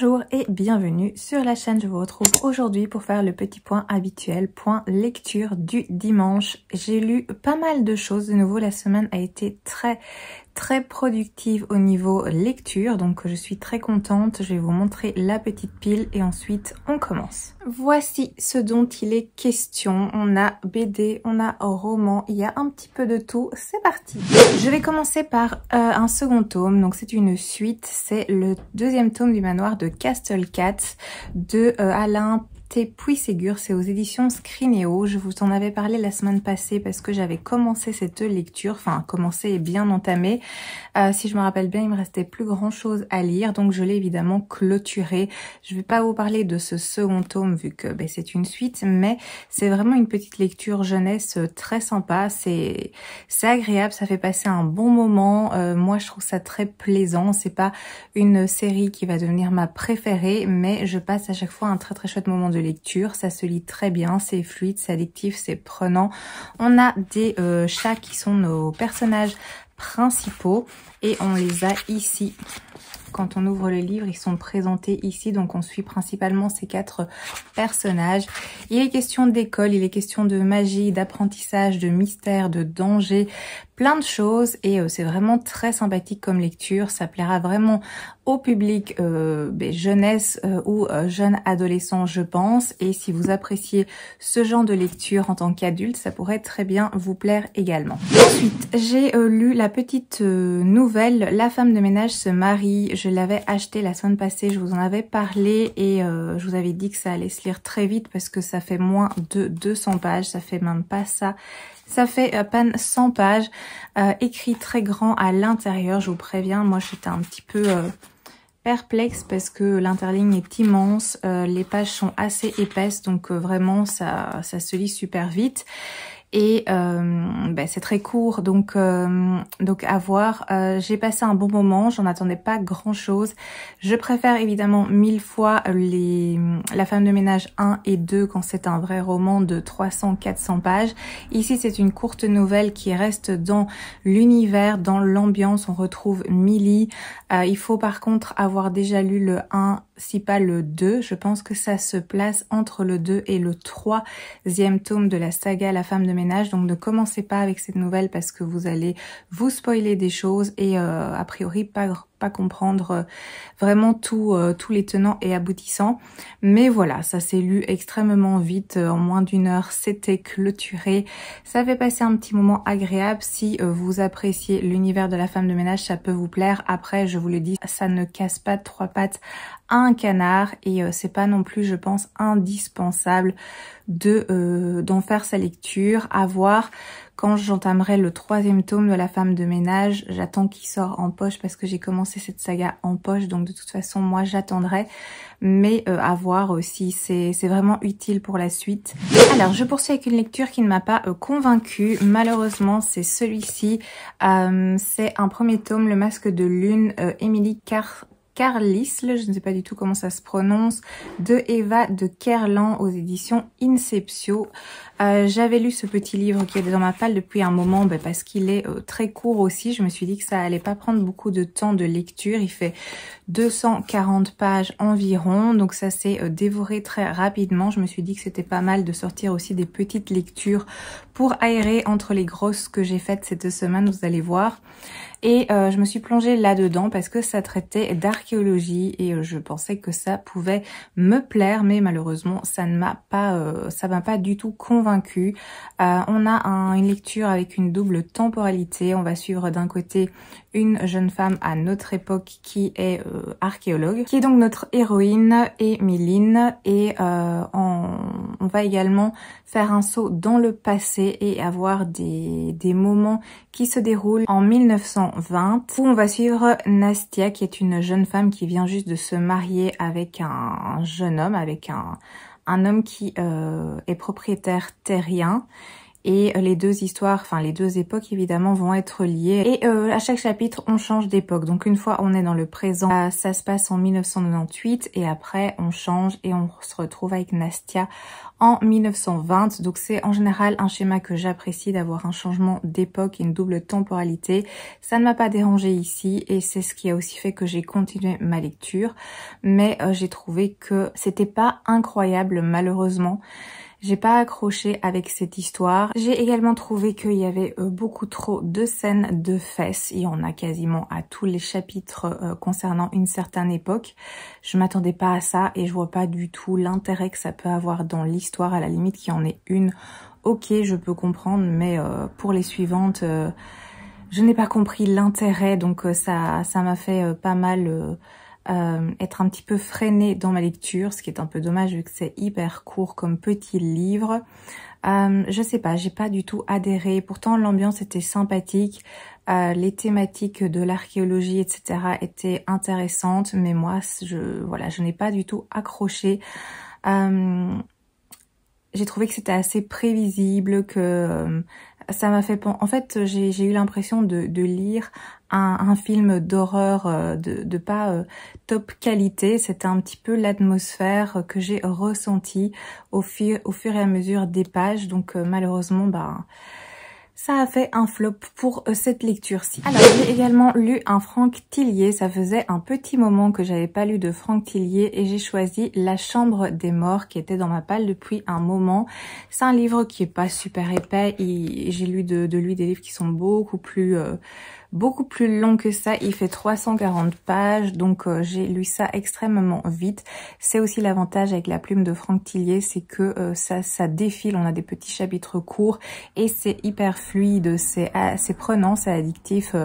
Bonjour et bienvenue sur la chaîne. Je vous retrouve aujourd'hui pour faire le petit point habituel, point lecture du dimanche. J'ai lu pas mal de choses. De nouveau, la semaine a été très productive au niveau lecture, donc je suis très contente. Je vais vous montrer la petite pile et ensuite on commence. Voici ce dont il est question. On a BD, on a roman, il y a un petit peu de tout. C'est parti. Je vais commencer par un second tome, donc c'est une suite. C'est le deuxième tome du manoir de Castle Cats de Alain Puységur, c'est aux éditions Scrinéo. Je vous en avais parlé la semaine passée parce que j'avais commencé cette lecture, enfin commencé et bien entamé. Si je me rappelle bien, il me restait plus grand chose à lire, donc je l'ai évidemment clôturé. Je vais pas vous parler de ce second tome vu que c'est une suite, mais c'est vraiment une petite lecture jeunesse très sympa. C'est agréable, ça fait passer un bon moment. Moi, je trouve ça très plaisant. C'est pas une série qui va devenir ma préférée, mais je passe à chaque fois un très chouette moment de lecture. Ça se lit très bien, c'est fluide, c'est addictif, c'est prenant. On a des chats qui sont nos personnages principaux et on les a ici. Quand on ouvre le livre, ils sont présentés ici, donc on suit principalement ces 4 personnages. Il est question d'école, il est question de magie, d'apprentissage, de mystère, de danger, plein de choses, et c'est vraiment très sympathique comme lecture. Ça plaira vraiment au public jeunesse ou jeune adolescent, je pense, et si vous appréciez ce genre de lecture en tant qu'adulte, ça pourrait très bien vous plaire également. Ensuite, j'ai lu la petite nouvelle La femme de ménage se marie. Je l'avais acheté la semaine passée, je vous en avais parlé et je vous avais dit que ça allait se lire très vite parce que ça fait moins de 200 pages, ça fait même pas ça. Ça fait à peine 100 pages, écrit très grand à l'intérieur, je vous préviens. Moi, j'étais un petit peu perplexe parce que l'interligne est immense, les pages sont assez épaisses, donc vraiment, ça se lit super vite. Et c'est très court, donc à voir. J'ai passé un bon moment, j'en attendais pas grand chose. Je préfère évidemment 1000 fois La femme de ménage 1 et 2 quand c'est un vrai roman de 300-400 pages. Ici c'est une courte nouvelle qui reste dans l'univers, dans l'ambiance. On retrouve Millie. Il faut par contre avoir déjà lu le 1, si pas le 2. Je pense que ça se place entre le 2 et le 3e tome de la saga La femme de ménage. Donc ne commencez pas avec cette nouvelle parce que vous allez vous spoiler des choses et a priori pas comprendre vraiment tous les tenants et aboutissants. Mais voilà, ça s'est lu extrêmement vite, en moins d'1 heure, c'était clôturé. Ça fait passer un petit moment agréable. Si vous appréciez l'univers de La femme de ménage, ça peut vous plaire. Après, je vous le dis, ça ne casse pas de 3 pattes à un canard et c'est pas non plus, je pense, indispensable d'en faire sa lecture. À voir quand j'entamerai le 3e tome de La femme de ménage. J'attends qu'il sort en poche parce que j'ai commencé cette saga en poche, donc de toute façon moi j'attendrai, mais à voir si c'est vraiment utile pour la suite. Alors je poursuis avec une lecture qui ne m'a pas convaincue, malheureusement. C'est celui-ci, c'est un premier tome, Le masque de lune, Émilie Carlisle, je ne sais pas du tout comment ça se prononce, de Eva de Kerlan aux éditions Inceptio. J'avais lu ce petit livre qui est dans ma palle depuis un moment parce qu'il est très court aussi. Je me suis dit que ça allait pas prendre beaucoup de temps de lecture. Il fait 240 pages environ, donc ça s'est dévoré très rapidement. Je me suis dit que c'était pas mal de sortir aussi des petites lectures pour aérer entre les grosses que j'ai faites cette semaine, vous allez voir. Et je me suis plongée là-dedans parce que ça traitait d'archéologie et je pensais que ça pouvait me plaire, mais malheureusement ça m'a pas du tout convaincue. On a une lecture avec une double temporalité. On va suivre d'un côté une jeune femme à notre époque qui est archéologue, qui est donc notre héroïne, Émiline, et on va également faire un saut dans le passé et avoir des moments qui se déroulent en 1920, où on va suivre Nastia, qui est une jeune femme qui vient juste de se marier avec un jeune homme, avec un homme qui est propriétaire terrien. Et les deux histoires, enfin les deux époques évidemment vont être liées. Et à chaque chapitre, on change d'époque. Donc une fois on est dans le présent, ça se passe en 1998 et après on change et on se retrouve avec Nastia en 1920. Donc c'est en général un schéma que j'apprécie, d'avoir un changement d'époque et une double temporalité. Ça ne m'a pas dérangé ici et c'est ce qui a aussi fait que j'ai continué ma lecture. Mais j'ai trouvé que c'était pas incroyable malheureusement. J'ai pas accroché avec cette histoire. J'ai également trouvé qu'il y avait beaucoup trop de scènes de fesses. Il y en a quasiment à tous les chapitres concernant une certaine époque. Je m'attendais pas à ça et je vois pas du tout l'intérêt que ça peut avoir dans l'histoire. À la limite qu'il y en ait une, ok, je peux comprendre, mais pour les suivantes, je n'ai pas compris l'intérêt. Donc ça m'a fait pas mal... être un petit peu freinée dans ma lecture, ce qui est un peu dommage vu que c'est hyper court comme petit livre. Je sais pas, j'ai pas du tout adhéré. Pourtant l'ambiance était sympathique, les thématiques de l'archéologie, etc. étaient intéressantes, mais moi, je n'ai pas du tout accroché. J'ai trouvé que c'était assez prévisible, que ça m'a fait... En fait, j'ai eu l'impression de lire un film d'horreur de pas top qualité. C'était un petit peu l'atmosphère que j'ai ressentie au fur et à mesure des pages. Donc malheureusement, ça a fait un flop pour cette lecture-ci. Alors, j'ai également lu un Franck Tillier. Ça faisait un petit moment que j'avais pas lu de Franck Tillier et j'ai choisi La Chambre des Morts qui était dans ma palle depuis un moment. C'est un livre qui est pas super épais. J'ai lu de lui des livres qui sont beaucoup plus long que ça. Il fait 340 pages, donc j'ai lu ça extrêmement vite. C'est aussi l'avantage avec la plume de Franck Tillier, c'est que ça défile, on a des petits chapitres courts et c'est hyper fluide, c'est prenant, c'est addictif.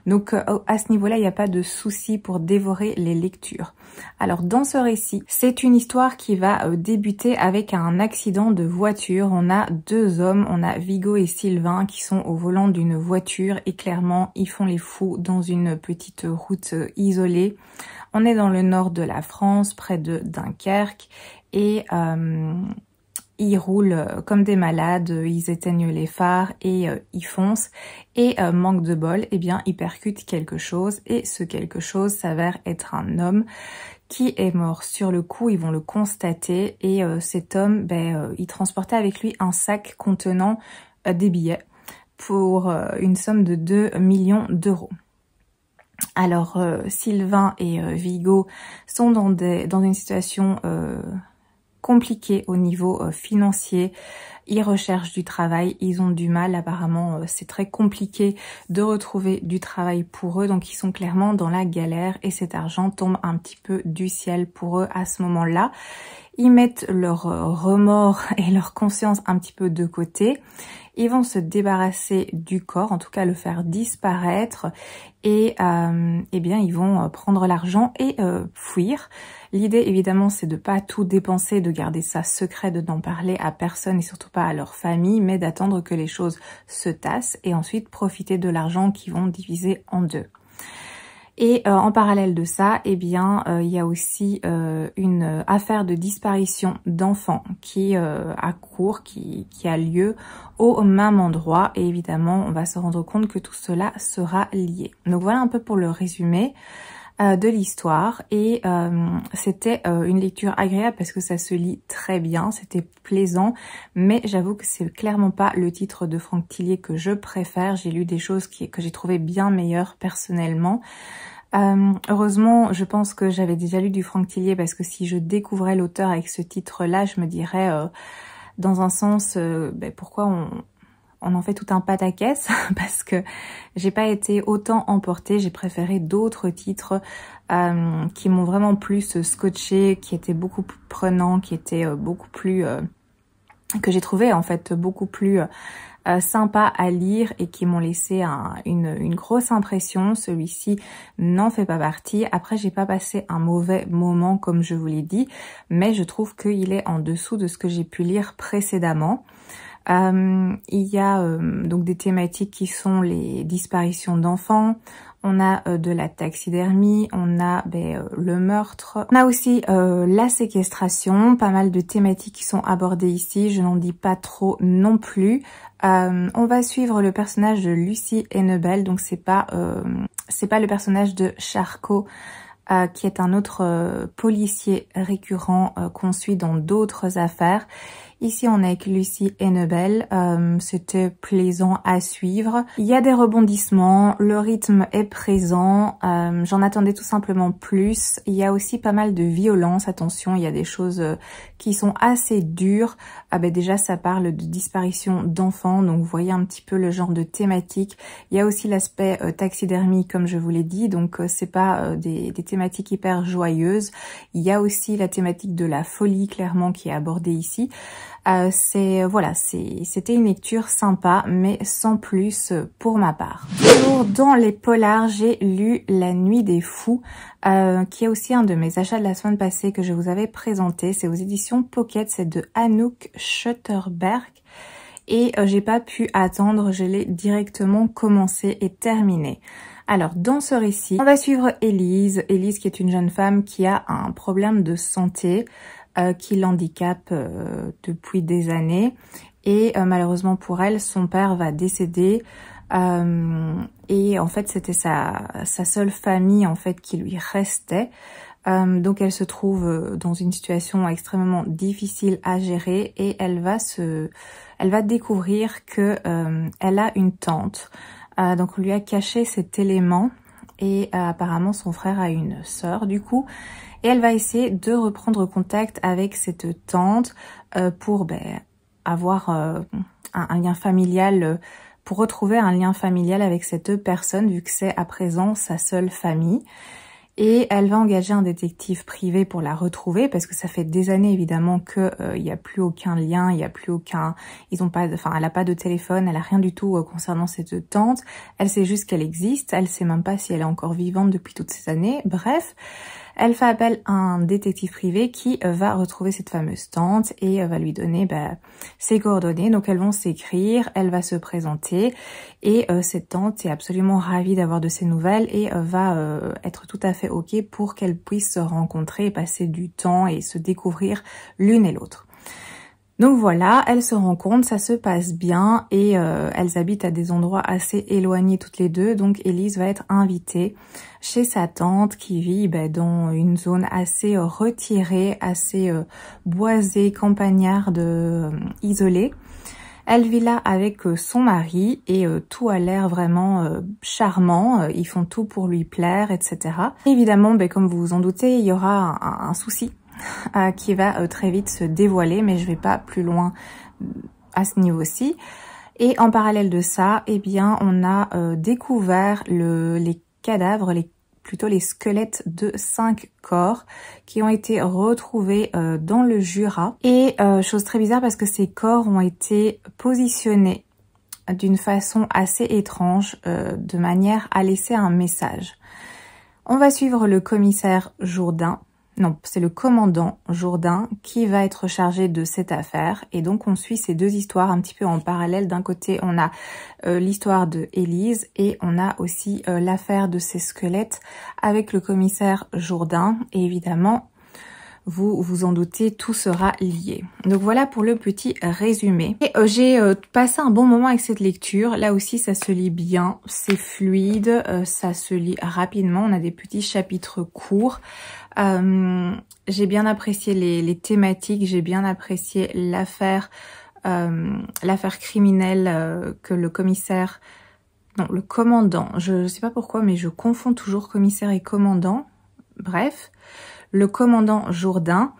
Donc à ce niveau-là, il n'y a pas de souci pour dévorer les lectures. Alors dans ce récit, c'est une histoire qui va débuter avec un accident de voiture. On a deux hommes, on a Vigo et Sylvain qui sont au volant d'une voiture et clairement ils font les fous dans une petite route isolée. On est dans le nord de la France, près de Dunkerque, et ils roulent comme des malades, ils éteignent les phares et ils foncent. Et manque de bol, eh bien ils percutent quelque chose et ce quelque chose s'avère être un homme qui est mort sur le coup. Ils vont le constater et cet homme, il transportait avec lui un sac contenant des billets pour une somme de 2 millions d'euros. Alors Sylvain et Vigo sont dans une situation compliquée au niveau financier. Ils recherchent du travail, ils ont du mal, apparemment c'est très compliqué de retrouver du travail pour eux, donc ils sont clairement dans la galère et cet argent tombe un petit peu du ciel pour eux à ce moment-là. Ils mettent leur remords et leur conscience un petit peu de côté. Ils vont se débarrasser du corps, en tout cas le faire disparaître et eh bien ils vont prendre l'argent et fuir. L'idée évidemment c'est de pas tout dépenser, de garder ça secret, de n'en parler à personne et surtout pas à leur famille, mais d'attendre que les choses se tassent et ensuite profiter de l'argent qu'ils vont diviser en deux. Et en parallèle de ça, eh bien, il y a aussi une affaire de disparition d'enfants qui a cours, qui a lieu au même endroit. Et évidemment, on va se rendre compte que tout cela sera lié. Donc voilà un peu pour le résumé de l'histoire. Et c'était une lecture agréable parce que ça se lit très bien, c'était plaisant. Mais j'avoue que c'est clairement pas le titre de Franck Tillier que je préfère. J'ai lu des choses que j'ai trouvées bien meilleures personnellement. Heureusement, je pense que j'avais déjà lu du Franck Tillier parce que si je découvrais l'auteur avec ce titre-là, je me dirais, dans un sens, pourquoi on en fait tout un pataquès parce que j'ai pas été autant emportée, j'ai préféré d'autres titres qui m'ont vraiment plus scotché, qui étaient beaucoup plus prenants, qui étaient beaucoup plus... que j'ai trouvé en fait beaucoup plus... sympa à lire et qui m'ont laissé une grosse impression. Celui-ci n'en fait pas partie. Après, j'ai pas passé un mauvais moment comme je vous l'ai dit, mais je trouve qu'il est en dessous de ce que j'ai pu lire précédemment. Il y a donc des thématiques qui sont les disparitions d'enfants. on a de la taxidermie, on a le meurtre, on a aussi la séquestration, pas mal de thématiques qui sont abordées ici, je n'en dis pas trop non plus. On va suivre le personnage de Lucy Hennebel, donc c'est pas le personnage de Charcot, qui est un autre policier récurrent qu'on suit dans d'autres affaires. Ici, on est avec Lucy Hennebel. C'était plaisant à suivre. Il y a des rebondissements, le rythme est présent. J'en attendais tout simplement plus. Il y a aussi pas mal de violence. Attention, il y a des choses qui sont assez dures. Déjà, ça parle de disparition d'enfants, donc vous voyez un petit peu le genre de thématique. Il y a aussi l'aspect taxidermie, comme je vous l'ai dit, donc c'est pas des thématiques hyper joyeuses. Il y a aussi la thématique de la folie, clairement, qui est abordée ici. C'était une lecture sympa, mais sans plus pour ma part. Toujours dans les polars, j'ai lu La Nuit des Fous, qui est aussi un de mes achats de la semaine passée que je vous avais présenté. C'est aux éditions Pocket, c'est de Anouk Schutterberg. Et j'ai pas pu attendre, je l'ai directement commencé et terminé. Alors, dans ce récit, on va suivre Élise. Élise qui est une jeune femme qui a un problème de santé qui l'handicape depuis des années. Et malheureusement pour elle, son père va décéder. Et en fait, c'était sa seule famille en fait qui lui restait. Donc elle se trouve dans une situation extrêmement difficile à gérer et elle va découvrir que elle a une tante. Donc on lui a caché cet élément et apparemment son frère a une sœur du coup. Et elle va essayer de reprendre contact avec cette tante pour avoir un lien familial, pour retrouver un lien familial avec cette personne vu que c'est à présent sa seule famille. Et elle va engager un détective privé pour la retrouver parce que ça fait des années évidemment que il y a plus aucun lien, il y a plus aucun, elle a pas de téléphone, elle a rien du tout concernant cette tante. Elle sait juste qu'elle existe, elle sait même pas si elle est encore vivante depuis toutes ces années. Bref, elle fait appel à un détective privé qui va retrouver cette fameuse tante et va lui donner ses coordonnées. Donc elles vont s'écrire, elle va se présenter et cette tante est absolument ravie d'avoir de ses nouvelles et va être tout à fait ok pour qu'elles puissent se rencontrer et passer du temps et se découvrir l'une et l'autre. Donc voilà, elles se rencontrent, ça se passe bien et elles habitent à des endroits assez éloignés toutes les deux. Donc Élise va être invitée chez sa tante qui vit dans une zone assez retirée, assez boisée, campagnarde, isolée. Elle vit là avec son mari et tout a l'air vraiment charmant. Ils font tout pour lui plaire, etc. Évidemment, comme vous vous en doutez, il y aura un souci qui va très vite se dévoiler, mais je vais pas plus loin à ce niveau-ci. Et en parallèle de ça, on a découvert les cadavres, plutôt les squelettes de 5 corps qui ont été retrouvés dans le Jura. Et chose très bizarre parce que ces corps ont été positionnés d'une façon assez étrange, de manière à laisser un message. On va suivre le commissaire Jourdain. Non, c'est le commandant Jourdain qui va être chargé de cette affaire. Et donc, on suit ces deux histoires un petit peu en parallèle. D'un côté, on a l'histoire de Élise et on a aussi l'affaire de ces squelettes avec le commissaire Jourdain. Et évidemment, vous vous en doutez, tout sera lié. Donc voilà pour le petit résumé. Et j'ai passé un bon moment avec cette lecture. Là aussi, ça se lit bien, c'est fluide, ça se lit rapidement. On a des petits chapitres courts. J'ai bien apprécié les thématiques, j'ai bien apprécié l'affaire criminelle que le commissaire... Non, le commandant. Je sais pas pourquoi, mais je confonds toujours commissaire et commandant. Bref, le commandant Jourdain.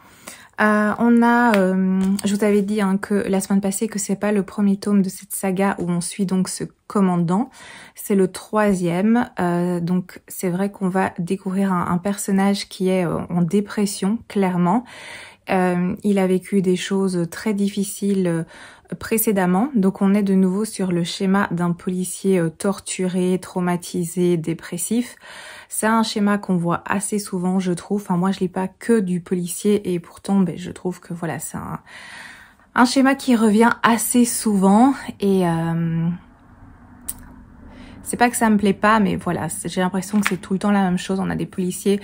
Je vous avais dit que la semaine passée que c'est pas le premier tome de cette saga où on suit donc ce commandant, c'est le 3e. Donc c'est vrai qu'on va découvrir un personnage qui est en dépression, clairement. Il a vécu des choses très difficiles précédemment, donc on est de nouveau sur le schéma d'un policier torturé, traumatisé, dépressif. C'est un schéma qu'on voit assez souvent, je trouve. Enfin, moi, je lis pas que du policier et pourtant, je trouve que voilà, c'est un schéma qui revient assez souvent et c'est pas que ça me plaît pas, mais voilà, j'ai l'impression que c'est tout le temps la même chose. On a des policiers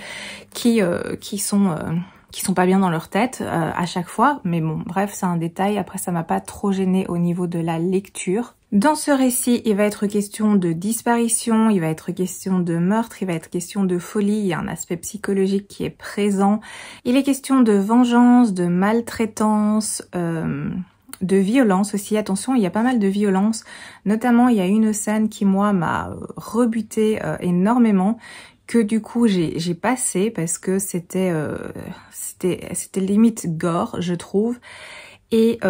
qui sont pas bien dans leur tête à chaque fois, mais bon, bref, c'est un détail. Après, ça m'a pas trop gênée au niveau de la lecture. Dans ce récit, il va être question de disparition, il va être question de meurtre, il va être question de folie, il y a un aspect psychologique qui est présent. Il est question de vengeance, de maltraitance, de violence aussi. Attention, il y a pas mal de violence. Notamment, il y a une scène qui, moi, m'a rebuté énormément, que du coup j'ai passé parce que c'était limite gore, je trouve. Et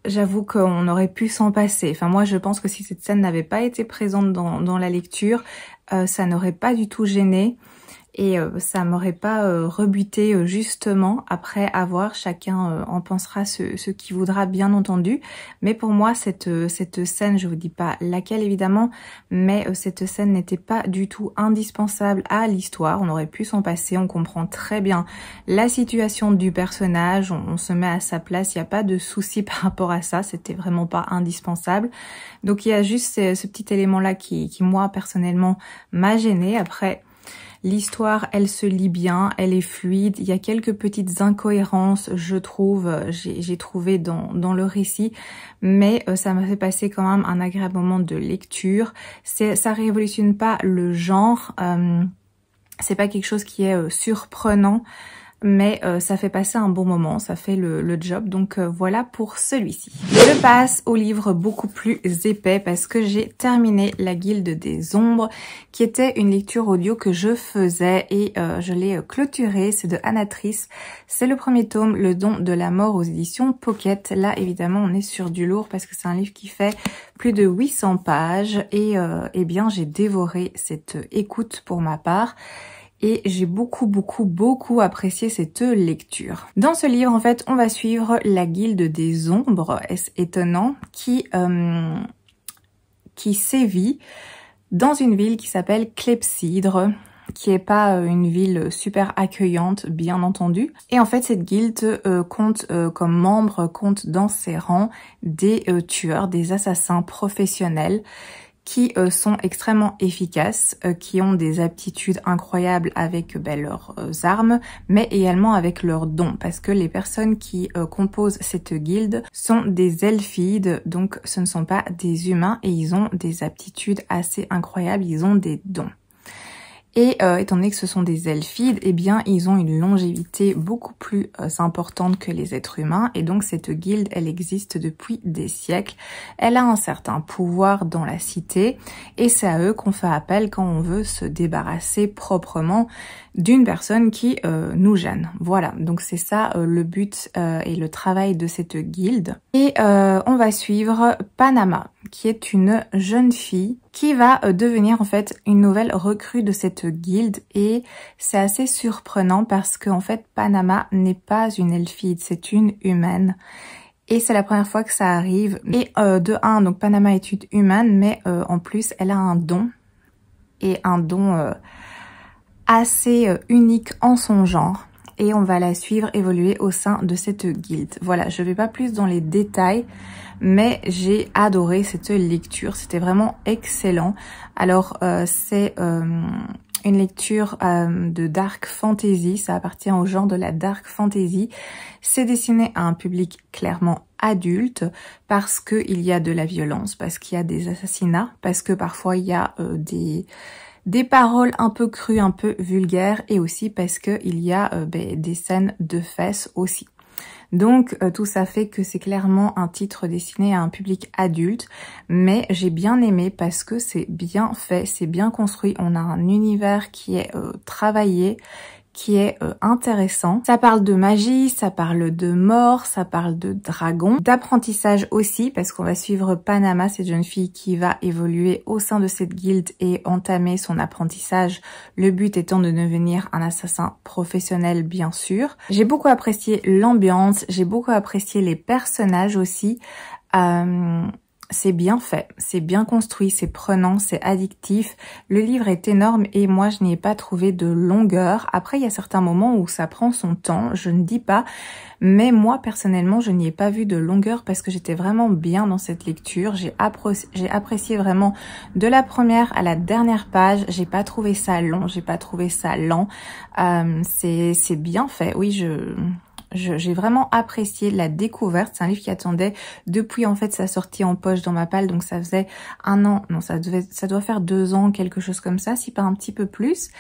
j'avoue qu'on aurait pu s'en passer. Enfin, moi, je pense que si cette scène n'avait pas été présente dans la lecture, ça n'aurait pas du tout gêné. Et ça m'aurait pas rebuté justement. Après avoir, chacun en pensera ce qu'il voudra, bien entendu. Mais pour moi, cette scène, je vous dis pas laquelle évidemment, mais cette scène n'était pas du tout indispensable à l'histoire. On aurait pu s'en passer, on comprend très bien la situation du personnage, on se met à sa place, il n'y a pas de souci par rapport à ça, c'était vraiment pas indispensable. Donc il y a juste ce petit élément-là qui moi, personnellement, m'a gênée. Après, l'histoire, elle se lit bien, elle est fluide. Il y a quelques petites incohérences, je trouve, j'ai trouvé dans le récit, mais ça m'a fait passer quand même un agréable moment de lecture. Ça révolutionne pas le genre, c'est pas quelque chose qui est surprenant, mais ça fait passer un bon moment, ça fait le job, donc voilà pour celui-ci. Je passe au livre beaucoup plus épais parce que j'ai terminé La Guilde des Ombres, qui était une lecture audio que je faisais et je l'ai clôturée. C'est de Anatrice, c'est le premier tome, Le Don de la Mort, aux éditions Pocket. Là évidemment on est sur du lourd parce que c'est un livre qui fait plus de 800 pages et eh bien j'ai dévoré cette écoute pour ma part. Et j'ai beaucoup apprécié cette lecture. Dans ce livre, en fait, on va suivre la Guilde des Ombres, est-ce étonnant, qui sévit dans une ville qui s'appelle Clepsydre, qui est pas une ville super accueillante, bien entendu. Et en fait, cette guilde compte comme membres, compte dans ses rangs des tueurs, des assassins professionnels, qui sont extrêmement efficaces, qui ont des aptitudes incroyables avec leurs armes, mais également avec leurs dons, parce que les personnes qui composent cette guilde sont des elfides, donc ce ne sont pas des humains, et ils ont des aptitudes assez incroyables, ils ont des dons. Et étant donné que ce sont des elfides, eh bien ils ont une longévité beaucoup plus importante que les êtres humains, et donc cette guilde, elle existe depuis des siècles. Elle a un certain pouvoir dans la cité, et c'est à eux qu'on fait appel quand on veut se débarrasser proprement d'une personne qui nous gêne. Voilà, donc c'est ça le but et le travail de cette guilde. Et on va suivre Panama, qui est une jeune fille qui va devenir en fait une nouvelle recrue de cette guilde, et c'est assez surprenant parce que en fait Panama n'est pas une elfide, c'est une humaine. Et c'est la première fois que ça arrive. Et de un, donc Panama est une humaine, mais en plus elle a un don, et un don assez unique en son genre. Et on va la suivre évoluer au sein de cette guilde. Voilà, je vais pas plus dans les détails, mais j'ai adoré cette lecture, c'était vraiment excellent. Alors c'est une lecture de dark fantasy, ça appartient au genre de la dark fantasy. C'est destiné à un public clairement adulte parce qu'il y a de la violence, parce qu'il y a des assassinats, parce que parfois il y a des paroles un peu crues, un peu vulgaires, et aussi parce que il y a des scènes de fesses aussi. Donc tout ça fait que c'est clairement un titre destiné à un public adulte, mais j'ai bien aimé parce que c'est bien fait, c'est bien construit, on a un univers qui est travaillé, qui est intéressant. Ça parle de magie, ça parle de mort, ça parle de dragons, d'apprentissage aussi, parce qu'on va suivre Panama, cette jeune fille qui va évoluer au sein de cette guilde et entamer son apprentissage, le but étant de devenir un assassin professionnel, bien sûr. J'ai beaucoup apprécié l'ambiance, j'ai beaucoup apprécié les personnages aussi. c'est bien fait, c'est bien construit, c'est prenant, c'est addictif. Le livre est énorme et moi je n'y ai pas trouvé de longueur. Après il y a certains moments où ça prend son temps, je ne dis pas, mais moi personnellement je n'y ai pas vu de longueur parce que j'étais vraiment bien dans cette lecture. J'ai apprécié vraiment de la première à la dernière page. J'ai pas trouvé ça long, j'ai pas trouvé ça lent. C'est bien fait, oui j'ai vraiment apprécié la découverte. C'est un livre qui attendait depuis en fait sa sortie en poche dans ma palle, donc ça faisait 1 an, non ça doit faire 2 ans, quelque chose comme ça, si pas un petit peu plus.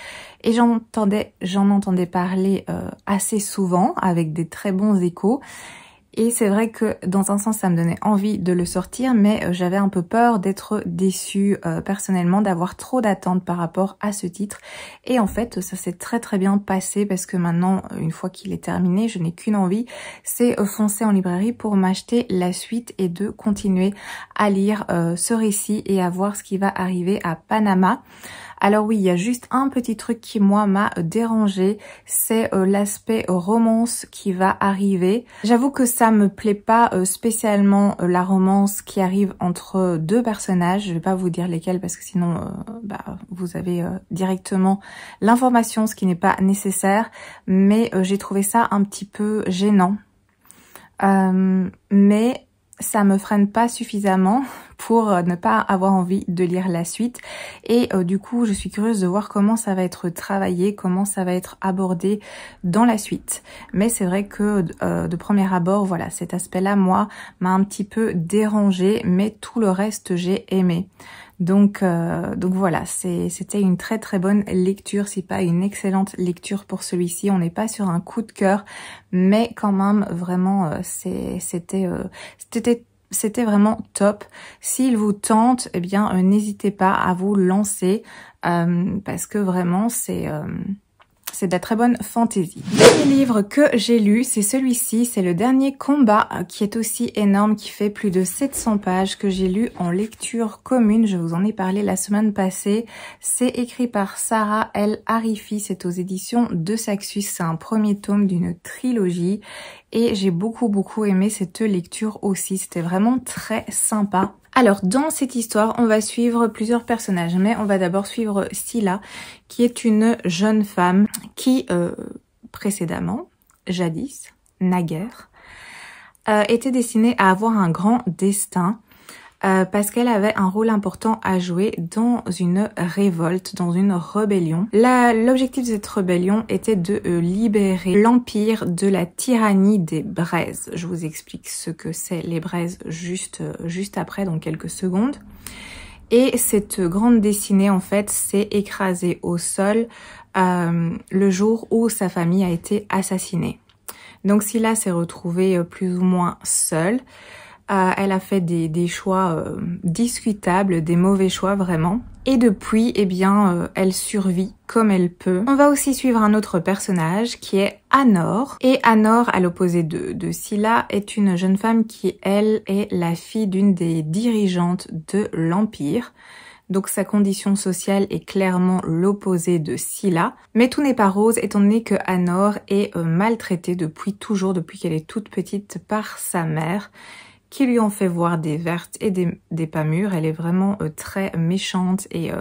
Et j'en entendais parler assez souvent avec des très bons échos. Et c'est vrai que dans un sens ça me donnait envie de le sortir, mais j'avais un peu peur d'être déçue personnellement, d'avoir trop d'attentes par rapport à ce titre. Et en fait ça s'est très très bien passé parce que maintenant, une fois qu'il est terminé, je n'ai qu'une envie, c'est foncer en librairie pour m'acheter la suite et de continuer à lire ce récit et à voir ce qui va arriver à Panama. Alors oui, il y a juste un petit truc qui moi m'a dérangé, c'est l'aspect romance qui va arriver. J'avoue que ça me plaît pas spécialement la romance qui arrive entre 2 personnages. Je vais pas vous dire lesquels parce que sinon vous avez directement l'information, ce qui n'est pas nécessaire. Mais j'ai trouvé ça un petit peu gênant. Mais ça me freine pas suffisamment pour ne pas avoir envie de lire la suite. Et du coup, je suis curieuse de voir comment ça va être travaillé, comment ça va être abordé dans la suite. Mais c'est vrai que de premier abord, voilà, cet aspect-là, moi, m'a un petit peu dérangée, mais tout le reste, j'ai aimé. Donc voilà, c'était une très très bonne lecture, si pas une excellente lecture pour celui-ci. On n'est pas sur un coup de cœur, mais quand même vraiment c'était vraiment top. S'il vous tente, eh bien n'hésitez pas à vous lancer parce que vraiment c'est de la très bonne fantaisie. Le dernier livre que j'ai lu, c'est celui-ci, c'est le dernier combat qui est aussi énorme, qui fait plus de 700 pages, que j'ai lu en lecture commune. Je vous en ai parlé la semaine passée. C'est écrit par Sarah El Harifi, c'est aux éditions de Saxus. C'est un premier tome d'une trilogie et j'ai beaucoup aimé cette lecture aussi. C'était vraiment très sympa. Alors, dans cette histoire, on va suivre plusieurs personnages, mais on va d'abord suivre Scylla, qui est une jeune femme qui, précédemment, jadis, naguère, était destinée à avoir un grand destin, parce qu'elle avait un rôle important à jouer dans une révolte, dans une rébellion. L'objectif de cette rébellion était de libérer l'empire de la tyrannie des braises. Je vous explique ce que c'est les braises juste après, dans quelques secondes. Et cette grande destinée, en fait, s'est écrasée au sol le jour où sa famille a été assassinée. Donc Scylla s'est retrouvée plus ou moins seule. Elle a fait des choix discutables, des mauvais choix vraiment. Et depuis, eh bien, elle survit comme elle peut. On va aussi suivre un autre personnage qui est Anor. Et Anor, à l'opposé de Scylla, est une jeune femme qui, elle, est la fille d'une des dirigeantes de l'Empire. Donc sa condition sociale est clairement l'opposé de Scylla. Mais tout n'est pas rose étant donné que Anor est maltraitée depuis qu'elle est toute petite par sa mère, qui lui ont fait voir des vertes et des pas mûres. Elle est vraiment très méchante et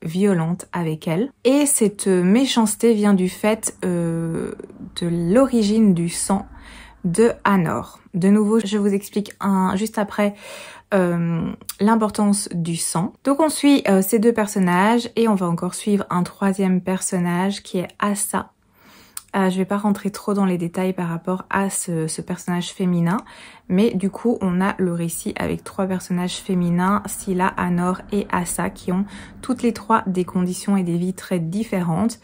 violente avec elle. Et cette méchanceté vient du fait de l'origine du sang de Anor. De nouveau, je vous explique juste après l'importance du sang. Donc on suit ces 2 personnages et on va encore suivre un 3e personnage qui est Assa. Je vais pas rentrer trop dans les détails par rapport à ce personnage féminin, mais du coup on a le récit avec 3 personnages féminins, Scylla, Anor et Assa, qui ont toutes les 3 des conditions et des vies très différentes.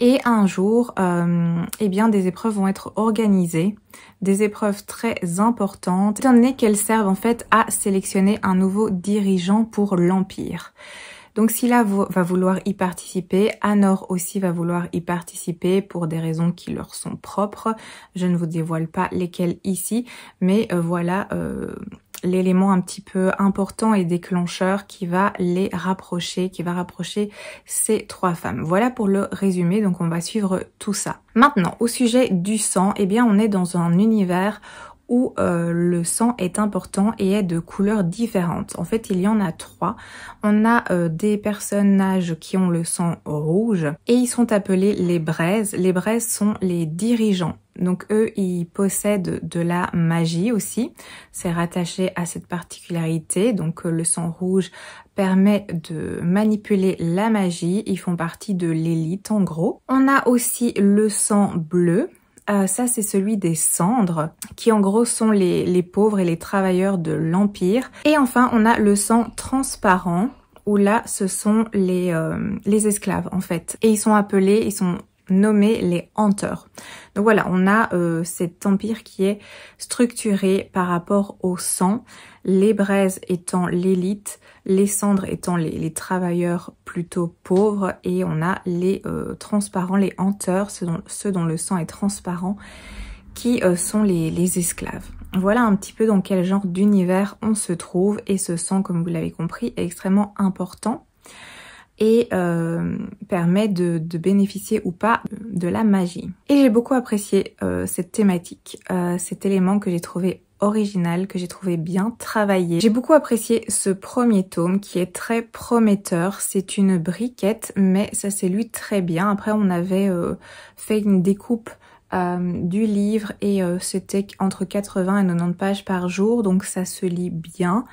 Et un jour, eh bien des épreuves vont être organisées, des épreuves très importantes, étant donné qu'elles servent en fait à sélectionner un nouveau dirigeant pour l'Empire. Donc Scylla va vouloir y participer, Anor aussi va vouloir y participer pour des raisons qui leur sont propres. Je ne vous dévoile pas lesquelles ici, mais voilà l'élément un petit peu important et déclencheur qui va les rapprocher, qui va rapprocher ces 3 femmes. Voilà pour le résumé, donc on va suivre tout ça. Maintenant, au sujet du sang, eh bien on est dans un univers où le sang est important et est de couleurs différentes. En fait, il y en a 3. On a des personnages qui ont le sang rouge et ils sont appelés les braises. Les braises sont les dirigeants. Donc eux, ils possèdent de la magie aussi. C'est rattaché à cette particularité. Donc le sang rouge permet de manipuler la magie. Ils font partie de l'élite en gros. On a aussi le sang bleu. Ça, c'est celui des cendres, qui en gros sont les pauvres et les travailleurs de l'Empire. Et enfin, on a le sang transparent, où là, ce sont les esclaves, en fait. Et ils sont nommés les hanteurs. Donc voilà, on a cet empire qui est structuré par rapport au sang, les braises étant l'élite, les cendres étant les travailleurs plutôt pauvres, et on a les transparents, les hanteurs, ceux dont le sang est transparent, qui sont les esclaves. Voilà un petit peu dans quel genre d'univers on se trouve, et ce sang, comme vous l'avez compris, est extrêmement important et permet de bénéficier ou pas de la magie. Et j'ai beaucoup apprécié cette thématique, cet élément que j'ai trouvé original, que j'ai trouvé bien travaillé. J'ai beaucoup apprécié ce premier tome qui est très prometteur. C'est une briquette, mais ça s'est lu très bien. Après, on avait fait une découpe du livre et c'était entre 80 et 90 pages par jour, donc ça se lit bien.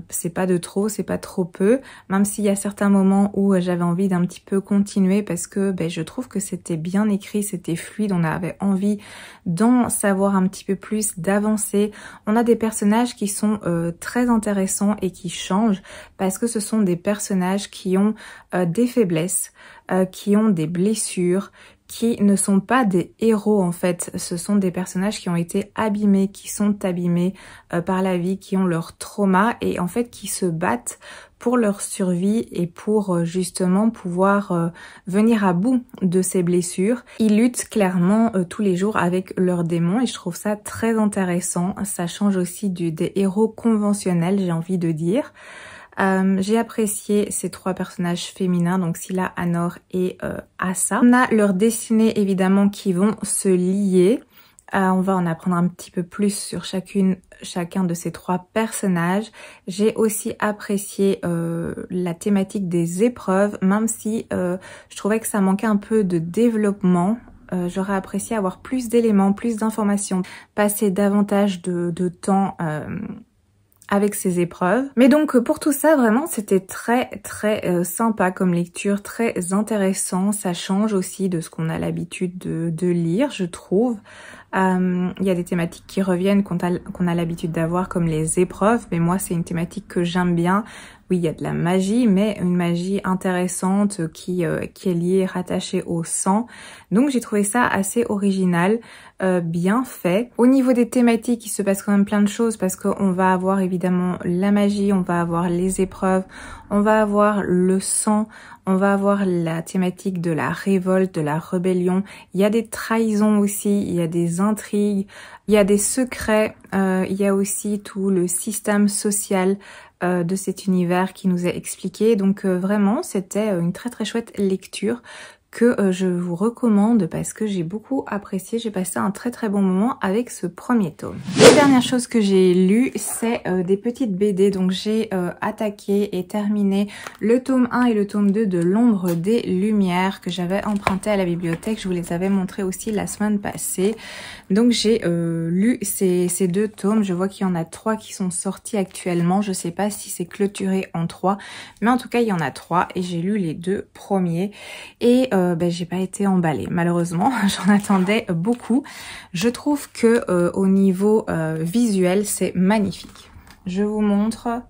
C'est pas de trop, c'est pas trop peu, même s'il y a certains moments où j'avais envie d'un petit peu continuer parce que je trouve que c'était bien écrit, c'était fluide, on avait envie d'en savoir un petit peu plus, d'avancer. On a des personnages qui sont très intéressants et qui changent parce que ce sont des personnages qui ont des faiblesses, qui ont des blessures, qui ne sont pas des héros en fait, ce sont des personnages qui ont été abîmés, qui sont abîmés par la vie, qui ont leur trauma et en fait qui se battent pour leur survie et pour justement pouvoir venir à bout de ces blessures. Ils luttent clairement tous les jours avec leurs démons et je trouve ça très intéressant. Ça change aussi des héros conventionnels, j'ai envie de dire. J'ai apprécié ces 3 personnages féminins, donc Scylla, Anor et Assa. On a leurs destinées évidemment qui vont se lier. On va en apprendre un petit peu plus sur chacun de ces 3 personnages. J'ai aussi apprécié la thématique des épreuves, même si je trouvais que ça manquait un peu de développement. J'aurais apprécié avoir plus d'éléments, plus d'informations, passer davantage de temps avec ces épreuves. Mais donc pour tout ça, vraiment, c'était très sympa comme lecture, très intéressant. Ça change aussi de ce qu'on a l'habitude de lire, je trouve. Il y a des thématiques qui reviennent qu'on a l'habitude d'avoir comme les épreuves, mais moi c'est une thématique que j'aime bien. Oui, il y a de la magie, mais une magie intéressante qui est liée, rattachée au sang. Donc j'ai trouvé ça assez original, bien fait. Au niveau des thématiques, il se passe quand même plein de choses parce qu'on va avoir évidemment la magie, on va avoir les épreuves, on va avoir le sang, on va avoir la thématique de la révolte, de la rébellion. Il y a des trahisons aussi, il y a des intrigues, il y a des secrets, il y a aussi tout le système social de cet univers qui nous est expliqué. Donc vraiment, c'était une très chouette lecture que je vous recommande parce que j'ai beaucoup apprécié. J'ai passé un très bon moment avec ce premier tome. La dernière chose que j'ai lu, c'est des petites BD. Donc j'ai attaqué et terminé le tome 1 et le tome 2 de l'Ombre des Lumières que j'avais emprunté à la bibliothèque. Je vous les avais montrés aussi la semaine passée. Donc j'ai lu ces 2 tomes. Je vois qu'il y en a 3 qui sont sortis actuellement. Je sais pas si c'est clôturé en 3, mais en tout cas il y en a 3 et j'ai lu les 2 premiers et j'ai pas été emballée malheureusement. J'en attendais beaucoup. Je trouve que au niveau visuel c'est magnifique. Je vous montre.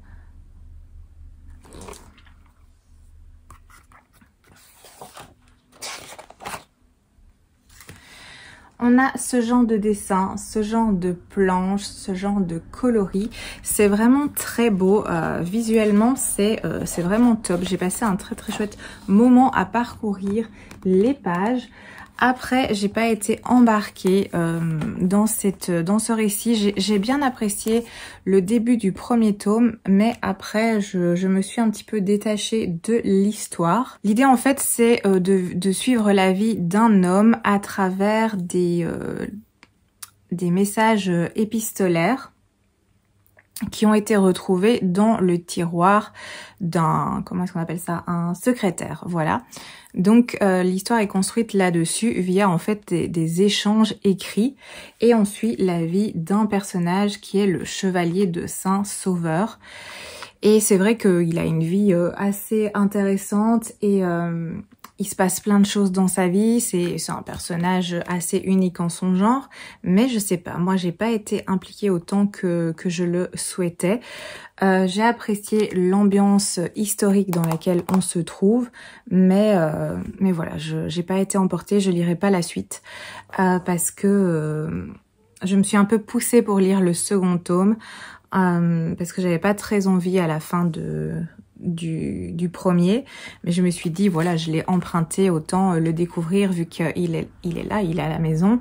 On a ce genre de dessin, ce genre de planche, ce genre de coloris. C'est vraiment très beau. Visuellement, c'est vraiment top. J'ai passé un très chouette moment à parcourir les pages. Après, j'ai pas été embarquée dans ce récit. J'ai bien apprécié le début du premier tome, mais après, je me suis un petit peu détachée de l'histoire. L'idée, en fait, c'est de suivre la vie d'un homme à travers des messages épistolaires qui ont été retrouvés dans le tiroir d'un, comment est-ce qu'on appelle ça, un secrétaire, voilà. Donc l'histoire est construite là-dessus via en fait des échanges écrits et on suit la vie d'un personnage qui est le chevalier de Saint-Sauveur. Et c'est vrai qu'il a une vie assez intéressante et il se passe plein de choses dans sa vie. C'est un personnage assez unique en son genre, mais je sais pas, moi j'ai pas été impliquée autant que je le souhaitais. J'ai apprécié l'ambiance historique dans laquelle on se trouve, mais voilà, j'ai pas été emportée, je lirai pas la suite parce que je me suis un peu poussée pour lire le second tome parce que j'avais pas très envie à la fin du premier, mais je me suis dit voilà, je l'ai emprunté, autant le découvrir vu qu'il est là, il est à la maison.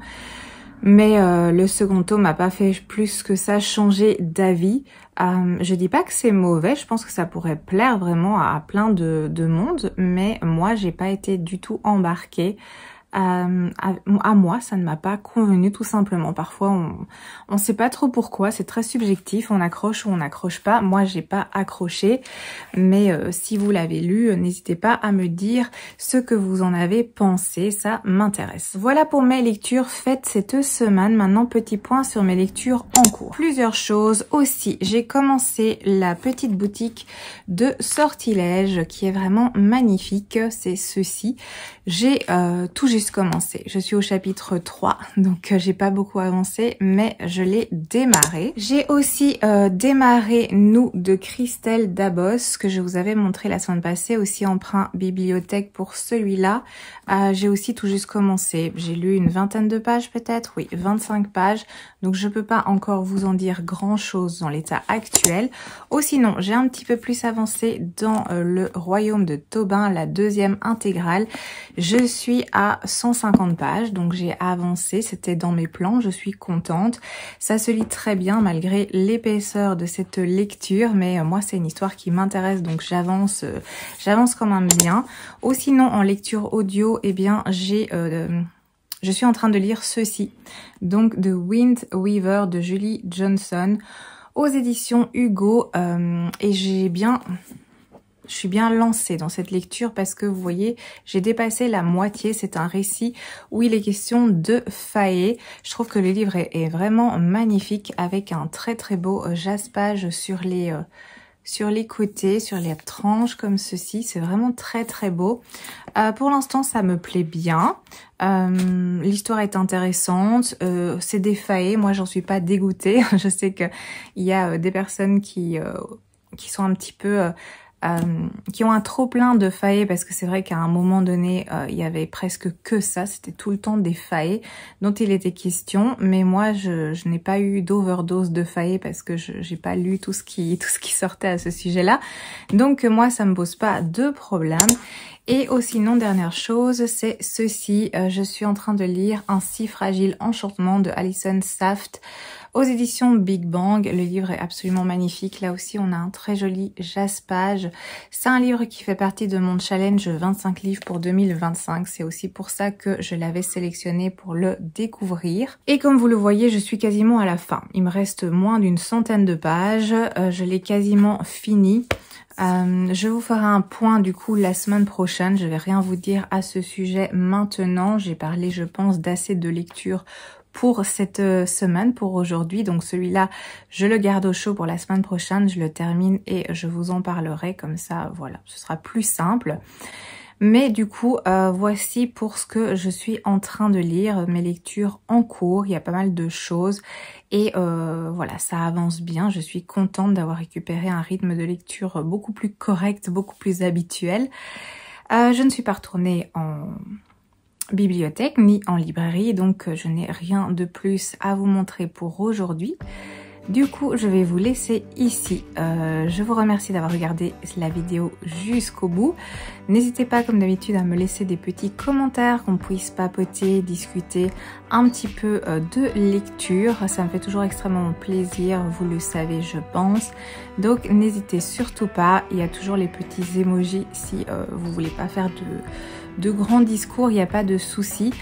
Mais le second tome m'a pas fait plus que ça changer d'avis. Je dis pas que c'est mauvais, je pense que ça pourrait plaire vraiment à plein de monde, mais moi j'ai pas été du tout embarquée. À moi, ça ne m'a pas convenu tout simplement. Parfois, on sait pas trop pourquoi, c'est très subjectif, on accroche ou on n'accroche pas. Moi, j'ai pas accroché, mais si vous l'avez lu, n'hésitez pas à me dire ce que vous en avez pensé, ça m'intéresse. Voilà pour mes lectures faites cette semaine. Maintenant, petit point sur mes lectures en cours. Plusieurs choses aussi. J'ai commencé la petite boutique de sortilèges qui est vraiment magnifique. C'est ceci. J'ai tout juste commencé. Je suis au chapitre 3, donc j'ai pas beaucoup avancé, mais je l'ai démarré. J'ai aussi démarré Nous de Christelle Dabos, que je vous avais montré la semaine passée, aussi emprunt bibliothèque pour celui-là. J'ai aussi tout juste commencé. J'ai lu une vingtaine de pages peut-être, oui, 25 pages, donc je peux pas encore vous en dire grand-chose dans l'état actuel. Oh sinon, j'ai un petit peu plus avancé dans le Royaume de Tobin, la deuxième intégrale. Je suis à 150 pages, donc j'ai avancé, c'était dans mes plans, je suis contente. Ça se lit très bien malgré l'épaisseur de cette lecture, mais moi c'est une histoire qui m'intéresse, donc j'avance quand même bien. Ou sinon en lecture audio, eh bien je suis en train de lire ceci, donc The Wind Weaver de Julie Johnson aux éditions Hugo, et je suis bien lancée dans cette lecture parce que vous voyez, j'ai dépassé la moitié. C'est un récit où il est question de faer. Je trouve que le livre est vraiment magnifique avec un très très beau jaspage sur les côtés, sur les tranches comme ceci. C'est vraiment très très beau. Pour l'instant, ça me plaît bien. L'histoire est intéressante. C'est des faets. Moi, j'en suis pas dégoûtée. Je sais que il y a des personnes qui sont un petit peu qui ont un trop plein de faets, parce que c'est vrai qu'à un moment donné il y avait presque que ça, c'était tout le temps des faets dont il était question, mais moi je n'ai pas eu d'overdose de faets parce que j'ai pas lu tout ce qui sortait à ce sujet-là, donc moi ça me pose pas de problème. Et sinon, dernière chose, c'est ceci. Je suis en train de lire Un si fragile enchantement de Alison Saft aux éditions Big Bang. Le livre est absolument magnifique. Là aussi, on a un très joli jaspage. C'est un livre qui fait partie de mon challenge 25 livres pour 2025. C'est aussi pour ça que je l'avais sélectionné pour le découvrir. Et comme vous le voyez, je suis quasiment à la fin. Il me reste moins d'une centaine de pages. Je l'ai quasiment fini. Je vous ferai un point du coup la semaine prochaine. Je vais rien vous dire à ce sujet maintenant. J'ai parlé, je pense, d'assez de lecture pour cette semaine, pour aujourd'hui. Donc celui-là, je le garde au chaud pour la semaine prochaine. Je le termine et je vous en parlerai comme ça. Voilà, ce sera plus simple. Mais du coup, voici pour ce que je suis en train de lire, mes lectures en cours. Il y a pas mal de choses et voilà, ça avance bien. Je suis contente d'avoir récupéré un rythme de lecture beaucoup plus correct, beaucoup plus habituel. Je ne suis pas retournée en bibliothèque ni en librairie, donc je n'ai rien de plus à vous montrer pour aujourd'hui. Du coup, je vais vous laisser ici. Je vous remercie d'avoir regardé la vidéo jusqu'au bout. N'hésitez pas, comme d'habitude, à me laisser des petits commentaires, qu'on puisse papoter, discuter un petit peu de lecture. Ça me fait toujours extrêmement plaisir, vous le savez, je pense. Donc, n'hésitez surtout pas. Il y a toujours les petits emojis si vous voulez pas faire de grands discours, il n'y a pas de souci.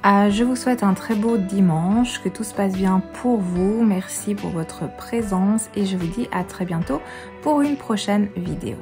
Je vous souhaite un très beau dimanche, que tout se passe bien pour vous. Merci pour votre présence et je vous dis à très bientôt pour une prochaine vidéo.